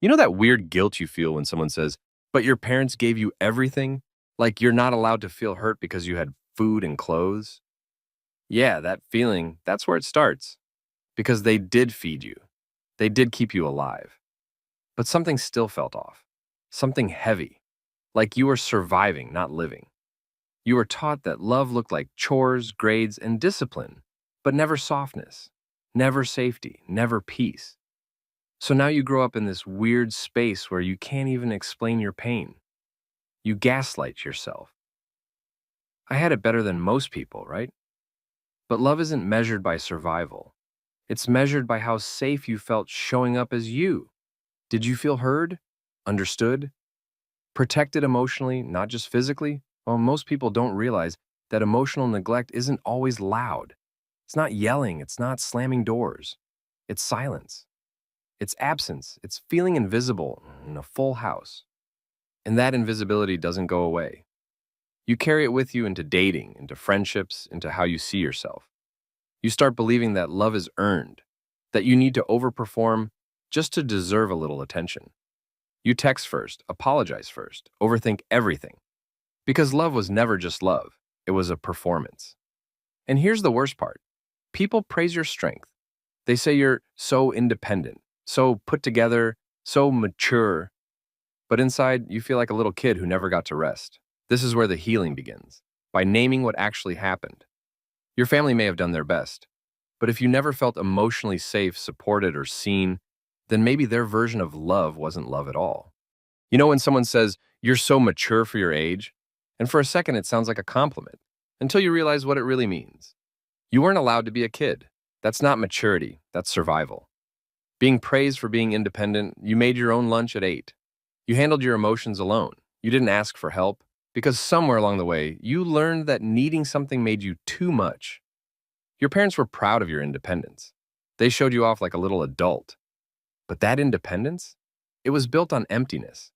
You know that weird guilt you feel when someone says, but your parents gave you everything? Like you're not allowed to feel hurt because you had food and clothes? Yeah, that feeling, that's where it starts. Because they did feed you, they did keep you alive. But something still felt off. Something heavy. Like you were surviving, not living. You were taught that love looked like chores, grades, and discipline, but never softness, never safety, never peace. So now you grow up in this weird space where you can't even explain your pain. You gaslight yourself. I had it better than most people, right? But love isn't measured by survival. It's measured by how safe you felt showing up as you. Did you feel heard? Understood? Protected emotionally, not just physically? Well, most people don't realize that emotional neglect isn't always loud. It's not yelling, it's not slamming doors. It's silence. It's absence. It's feeling invisible in a full house. And that invisibility doesn't go away. You carry it with you into dating, into friendships, into how you see yourself. You start believing that love is earned, that you need to overperform just to deserve a little attention. You text first, apologize first, overthink everything. Because love was never just love, it was a performance. And here's the worst part: people praise your strength. They say you're so independent, so put together, so mature, but inside you feel like a little kid who never got to rest. This is where the healing begins, by naming what actually happened. Your family may have done their best, but if you never felt emotionally safe, supported, or seen, then maybe their version of love wasn't love at all. You know when someone says, "You're so mature for your age," and for a second it sounds like a compliment, until you realize what it really means. You weren't allowed to be a kid. That's not maturity, that's survival. Being praised for being independent, you made your own lunch at 8. You handled your emotions alone. You didn't ask for help, because somewhere along the way, you learned that needing something made you too much. Your parents were proud of your independence. They showed you off like a little adult. But that independence? It was built on emptiness.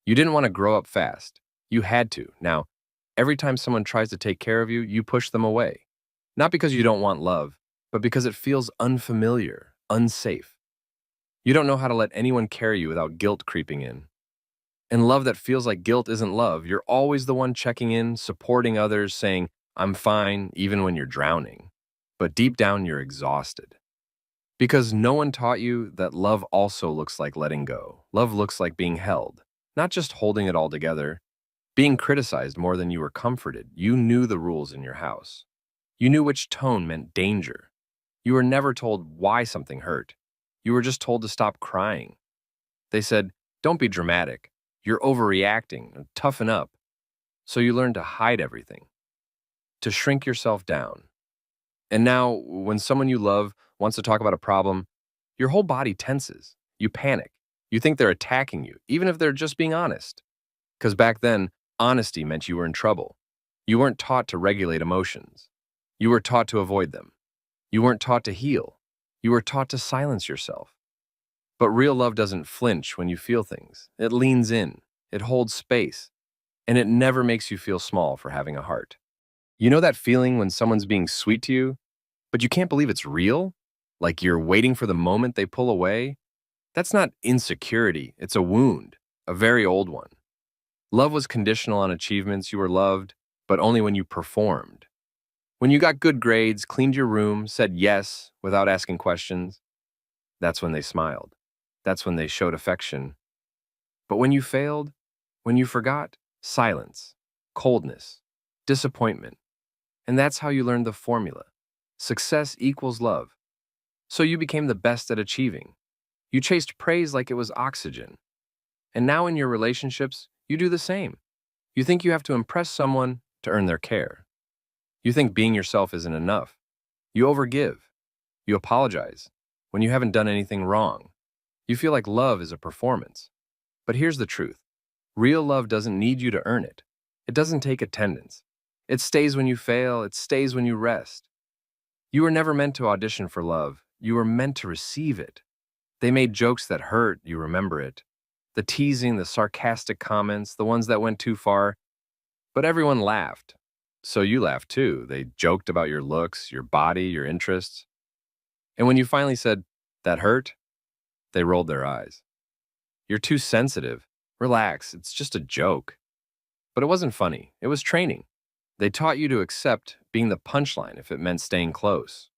You didn't want to grow up fast. You had to. Now, every time someone tries to take care of you, you push them away. Not because you don't want love, but because it feels unfamiliar, unsafe. You don't know how to let anyone carry you without guilt creeping in. And love that feels like guilt isn't love. You're always the one checking in, supporting others, saying, "I'm fine," even when you're drowning. But deep down, you're exhausted. Because no one taught you that love also looks like letting go. Love looks like being held, not just holding it all together. Being criticized more than you were comforted. You knew the rules in your house. You knew which tone meant danger. You were never told why something hurt. You were just told to stop crying. They said, "Don't be dramatic. You're overreacting. Toughen up." So you learned to hide everything, to shrink yourself down. And now, when someone you love wants to talk about a problem, your whole body tenses. You panic. You think they're attacking you, even if they're just being honest. Because back then, honesty meant you were in trouble. You weren't taught to regulate emotions. You were taught to avoid them. You weren't taught to heal. You were taught to silence yourself. But real love doesn't flinch when you feel things. It leans in, it holds space, and it never makes you feel small for having a heart. You know that feeling when someone's being sweet to you, but you can't believe it's real? Like you're waiting for the moment they pull away? That's not insecurity, it's a wound, a very old one. Love was conditional on achievements. You were loved, but only when you performed. When you got good grades, cleaned your room, said yes without asking questions, that's when they smiled. That's when they showed affection. But when you failed, when you forgot, silence, coldness, disappointment. And that's how you learned the formula. Success equals love. So you became the best at achieving. You chased praise like it was oxygen. And now in your relationships, you do the same. You think you have to impress someone to earn their care. You think being yourself isn't enough. You overgive. You apologize when you haven't done anything wrong. You feel like love is a performance. But here's the truth. Real love doesn't need you to earn it. It doesn't take attendance. It stays when you fail. It stays when you rest. You were never meant to audition for love. You were meant to receive it. They made jokes that hurt. You remember it. The teasing, the sarcastic comments, the ones that went too far. But everyone laughed. So you laughed too. They joked about your looks, your body, your interests. And when you finally said, "That hurt," they rolled their eyes. You're too sensitive. Relax, it's just a joke. But it wasn't funny, it was training. They taught you to accept being the punchline if it meant staying close.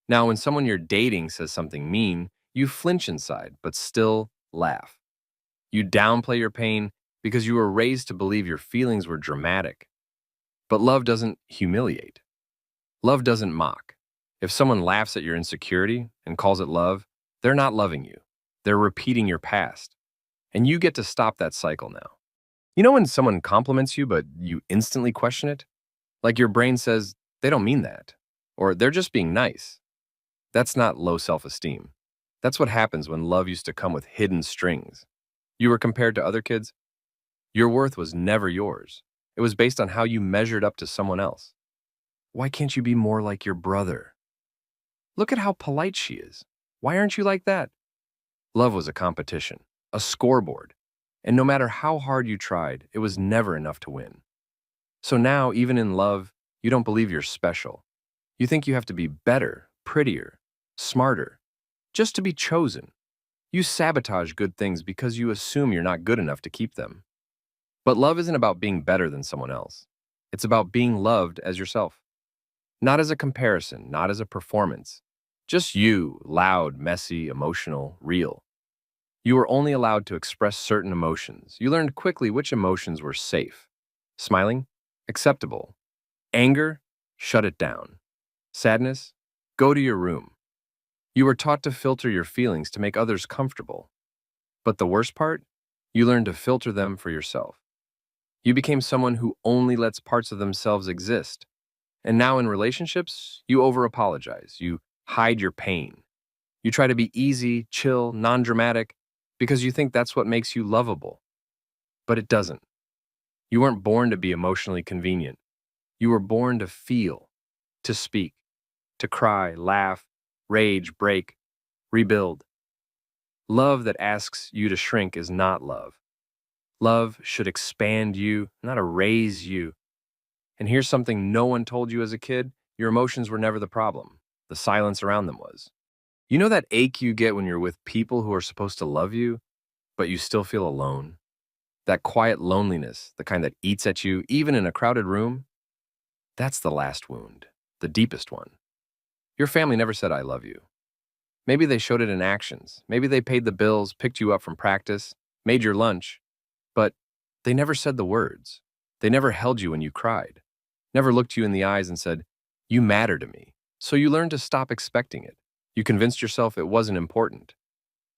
Now, when someone you're dating says something mean, you flinch inside, but still laugh. You downplay your pain because you were raised to believe your feelings were dramatic. But love doesn't humiliate. Love doesn't mock. If someone laughs at your insecurity and calls it love, they're not loving you. They're repeating your past. And you get to stop that cycle now. You know when someone compliments you, but you instantly question it? Like your brain says, they don't mean that. Or they're just being nice. That's not low self-esteem. That's what happens when love used to come with hidden strings. You were compared to other kids. Your worth was never yours. It was based on how you measured up to someone else. Why can't you be more like your brother? Look at how polite she is. Why aren't you like that? Love was a competition, a scoreboard. And no matter how hard you tried, it was never enough to win. So now, even in love, you don't believe you're special. You think you have to be better, prettier, smarter, just to be chosen. You sabotage good things because you assume you're not good enough to keep them. But love isn't about being better than someone else. It's about being loved as yourself. Not as a comparison, not as a performance. Just you, loud, messy, emotional, real. You were only allowed to express certain emotions. You learned quickly which emotions were safe. Smiling? Acceptable. Anger? Shut it down. Sadness? Go to your room. You were taught to filter your feelings to make others comfortable. But the worst part? You learned to filter them for yourself. You became someone who only lets parts of themselves exist. And now in relationships, you over-apologize. You hide your pain. You try to be easy, chill, non-dramatic, because you think that's what makes you lovable. But it doesn't. You weren't born to be emotionally convenient. You were born to feel, to speak, to cry, laugh, rage, break, rebuild. Love that asks you to shrink is not love. Love should expand you, not erase you. And here's something no one told you as a kid: your emotions were never the problem. The silence around them was. You know that ache you get when you're with people who are supposed to love you, but you still feel alone? That quiet loneliness, the kind that eats at you, even in a crowded room? That's the last wound, the deepest one. Your family never said, "I love you." Maybe they showed it in actions. Maybe they paid the bills, picked you up from practice, made your lunch. But they never said the words. They never held you when you cried. Never looked you in the eyes and said, "You matter to me." So you learned to stop expecting it. You convinced yourself it wasn't important.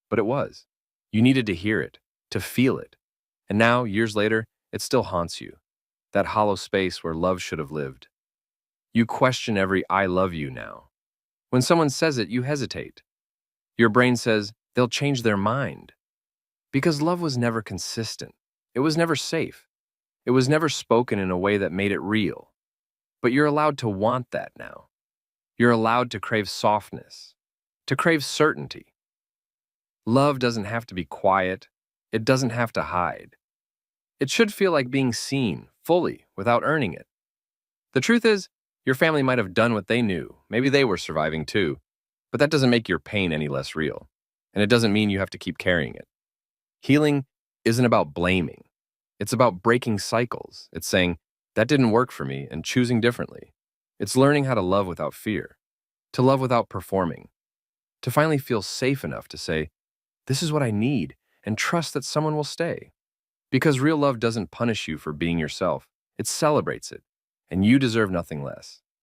But it was. You needed to hear it, to feel it. And now, years later, it still haunts you. That hollow space where love should have lived. You question every "I love you" now. When someone says it, you hesitate. Your brain says they'll change their mind. Because love was never consistent. It was never safe. It was never spoken in a way that made it real. But you're allowed to want that now. You're allowed to crave softness, to crave certainty. Love doesn't have to be quiet. It doesn't have to hide. It should feel like being seen, fully, without earning it. The truth is, your family might have done what they knew. Maybe they were surviving too. But that doesn't make your pain any less real. And it doesn't mean you have to keep carrying it. Healing isn't about blaming. It's about breaking cycles. It's saying, that didn't work for me, and choosing differently. It's learning how to love without fear, to love without performing, to finally feel safe enough to say, this is what I need, and trust that someone will stay. Because real love doesn't punish you for being yourself. It celebrates it, and you deserve nothing less.